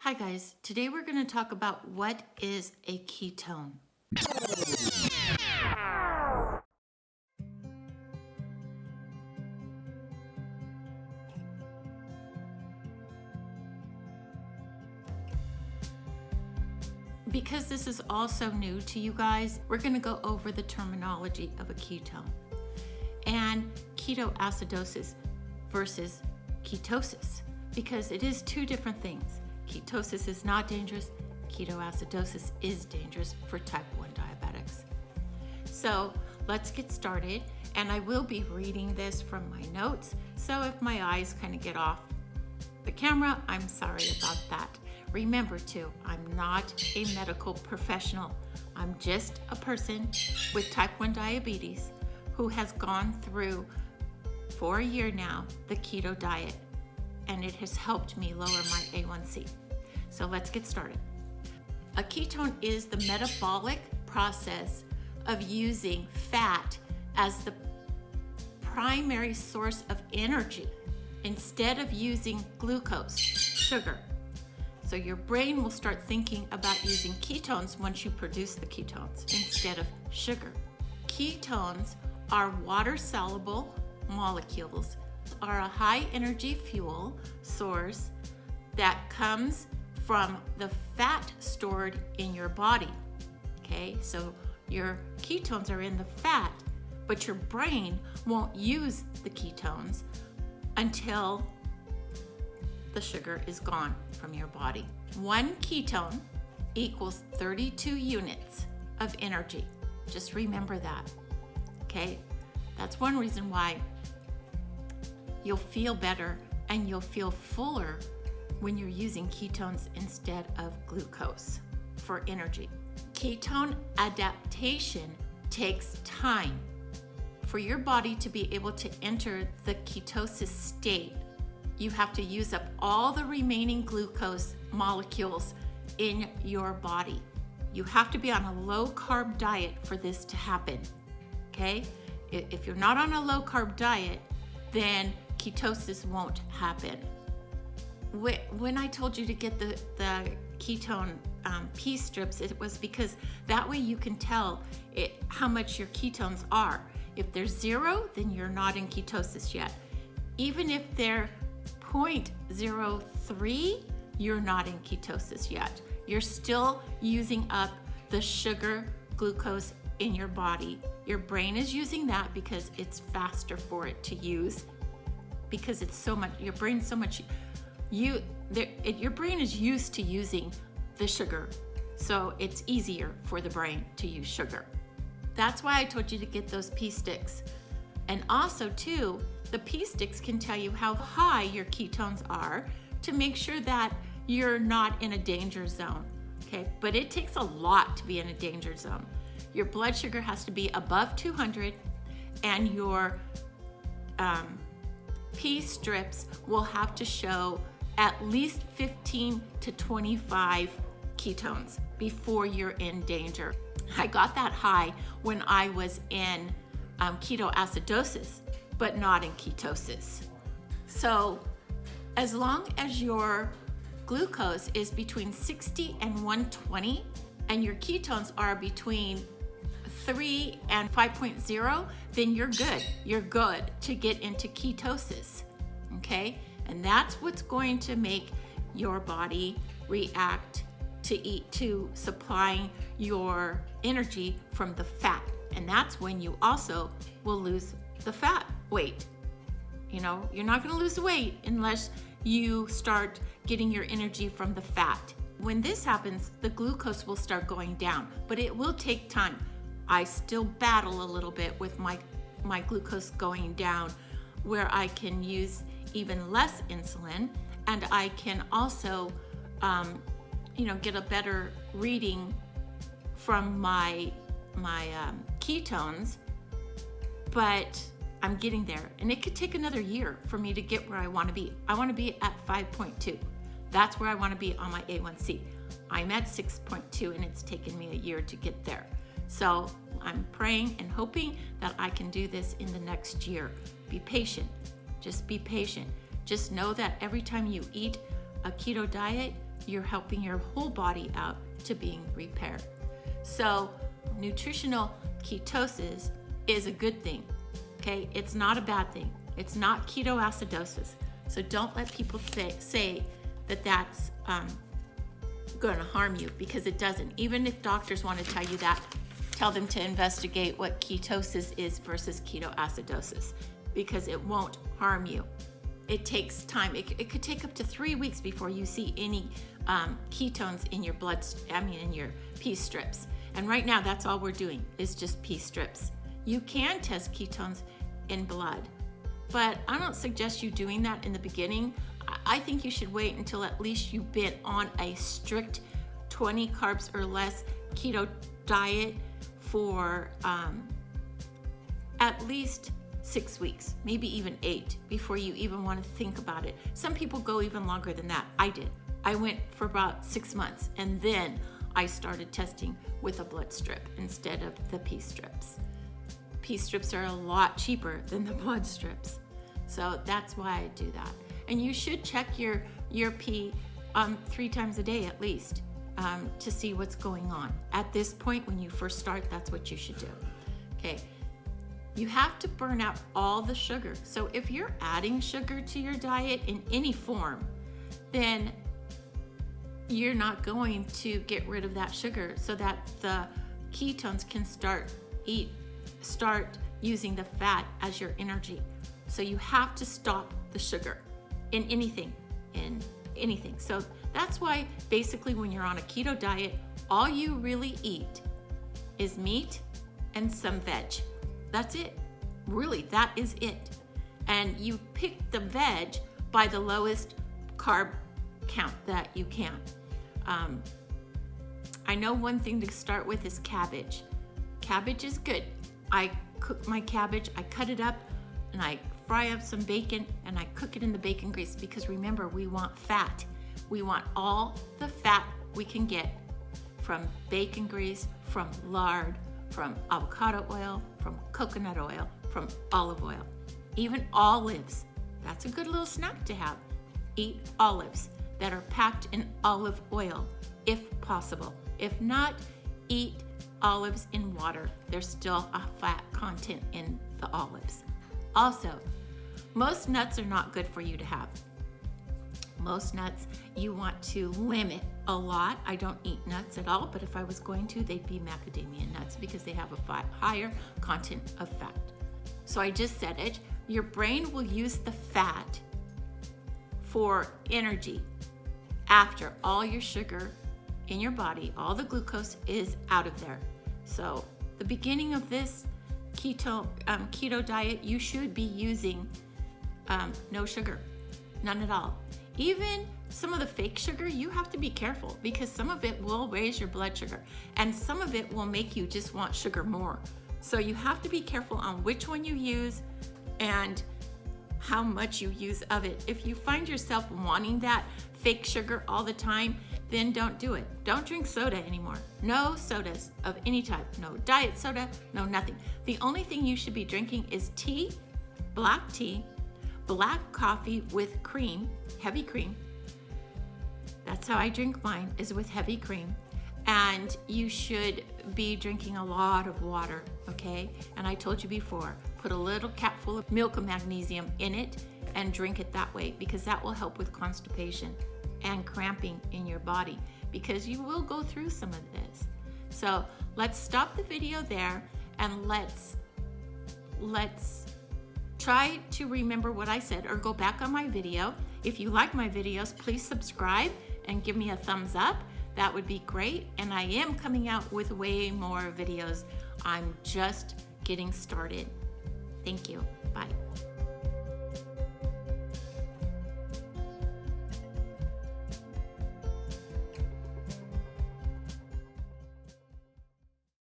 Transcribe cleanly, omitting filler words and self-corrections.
Hi guys, today we're going to talk about what is a ketone. Because this is also new to you guys, we're going to go over the terminology of a ketone and ketoacidosis versus ketosis, because it is two different things. Ketosis is not dangerous. Ketoacidosis is dangerous for type 1 diabetics. So let's get started, and I will be reading this from my notes, so if my eyes kind of get off the camera, I'm sorry about that. Remember too, I'm not a medical professional. I'm just a person with type 1 diabetes who has gone through for a year now the keto diet, and it has helped me lower my A1C. So let's get started. A ketone is the metabolic process of using fat as the primary source of energy instead of using glucose, sugar. So your brain will start thinking about using ketones once you produce the ketones instead of sugar. Ketones are water-soluble molecules, are a high-energy fuel source that comes from the fat stored in your body. Okay, so your ketones are in the fat, but your brain won't use the ketones until the sugar is gone from your body. 1 ketone equals 32 units of energy. Just remember that, okay? That's one reason why you'll feel better and you'll feel fuller when you're using ketones instead of glucose for energy. Ketone adaptation takes time. For your body to be able to enter the ketosis state, you have to use up all the remaining glucose molecules in your body. You have to be on a low-carb diet for this to happen, okay? If you're not on a low-carb diet, then ketosis won't happen. When I told you to get the ketone pea strips, it was because that way you can tell how much your ketones are. If they're 0, then you're not in ketosis yet. Even if they're 0.03, you're not in ketosis yet. You're still using up the sugar, glucose in your body. Your brain is using that because it's faster for it to use, because it's so much, your brain's so much, your brain is used to using the sugar, so it's easier for the brain to use sugar. That's why I told you to get those pea sticks. And also too, the pea sticks can tell you how high your ketones are to make sure that you're not in a danger zone, okay? But it takes a lot to be in a danger zone. Your blood sugar has to be above 200, and your pea strips will have to show at least 15 to 25 ketones before you're in danger. I got that high when I was in ketoacidosis, but not in ketosis. So as long as your glucose is between 60 and 120 and your ketones are between 3 and 5.0, then you're good. You're good to get into ketosis, okay? And that's what's going to make your body react to supplying your energy from the fat. And that's when you also will lose the fat weight. You know, you're not going to lose weight unless you start getting your energy from the fat. When this happens, the glucose will start going down, but it will take time. I still battle a little bit with my glucose going down, where I can use even less insulin, and I can also get a better reading from my ketones, but I'm getting there, and it could take another year for me to get where I want to be. I want to be at 5.2. That's where I want to be on my A1C. I'm at 6.2, and it's taken me a year to get there. So I'm praying and hoping that I can do this in the next year. Be patient. Just be patient. Just know that every time you eat a keto diet, you're helping your whole body out to being repaired. So nutritional ketosis is a good thing, okay? It's not a bad thing. It's not ketoacidosis. So don't let people say that that's going to harm you, because it doesn't. Even if doctors want to tell you that, tell them to investigate what ketosis is versus ketoacidosis, because it won't harm you. It takes time. It could take up to 3 weeks before you see any ketones in your in your pee strips. And right now, that's all we're doing is just pee strips. You can test ketones in blood, but I don't suggest you doing that in the beginning. I think you should wait until at least you've been on a strict 20 carbs or less keto diet for at least 6 weeks, maybe even 8, before you even want to think about it. Some people go even longer than that. I did. I went for about 6 months, and then I started testing with a blood strip instead of the pee strips. Pee strips are a lot cheaper than the blood strips. So that's why I do that. And you should check your pee 3 times a day at least to see what's going on. At this point, when you first start, that's what you should do. Okay. You have to burn out all the sugar. So if you're adding sugar to your diet in any form, then you're not going to get rid of that sugar so that the ketones can start using the fat as your energy. So you have to stop the sugar in anything. So that's why basically when you're on a keto diet, all you really eat is meat and some veg. That's it. Really, that is it. And you pick the veg by the lowest carb count that you can. I know one thing to start with is cabbage. Cabbage is good. I cook my cabbage, I cut it up, and I fry up some bacon, and I cook it in the bacon grease, because remember, we want fat. We want all the fat we can get from bacon grease, from lard, from avocado oil, from coconut oil, from olive oil, even olives. That's a good little snack to have. Eat olives that are packed in olive oil, if possible. If not, eat olives in water. There's still a fat content in the olives. Also, most nuts are not good for you to have. Most nuts you want to limit a lot. I don't eat nuts at all, but if I was going to, they'd be macadamia nuts, because they have a higher content of fat. So I just said it, your brain will use the fat for energy after all your sugar in your body, all the glucose is out of there. So the beginning of this keto diet, you should be using no sugar, none at all. Even some of the fake sugar, you have to be careful, because some of it will raise your blood sugar and some of it will make you just want sugar more. So you have to be careful on which one you use and how much you use of it. If you find yourself wanting that fake sugar all the time, then don't do it. Don't drink soda anymore. No sodas of any type. No diet soda, no nothing. The only thing you should be drinking is tea, black coffee with cream, heavy cream. That's how I drink mine, is with heavy cream. And you should be drinking a lot of water, okay? And I told you before, put a little capful of milk of magnesium in it and drink it that way, because that will help with constipation and cramping in your body, because you will go through some of this. So let's stop the video there, and let's try to remember what I said, or go back on my video. If you like my videos, please subscribe and give me a thumbs up. That would be great. And I am coming out with way more videos. I'm just getting started. Thank you. Bye.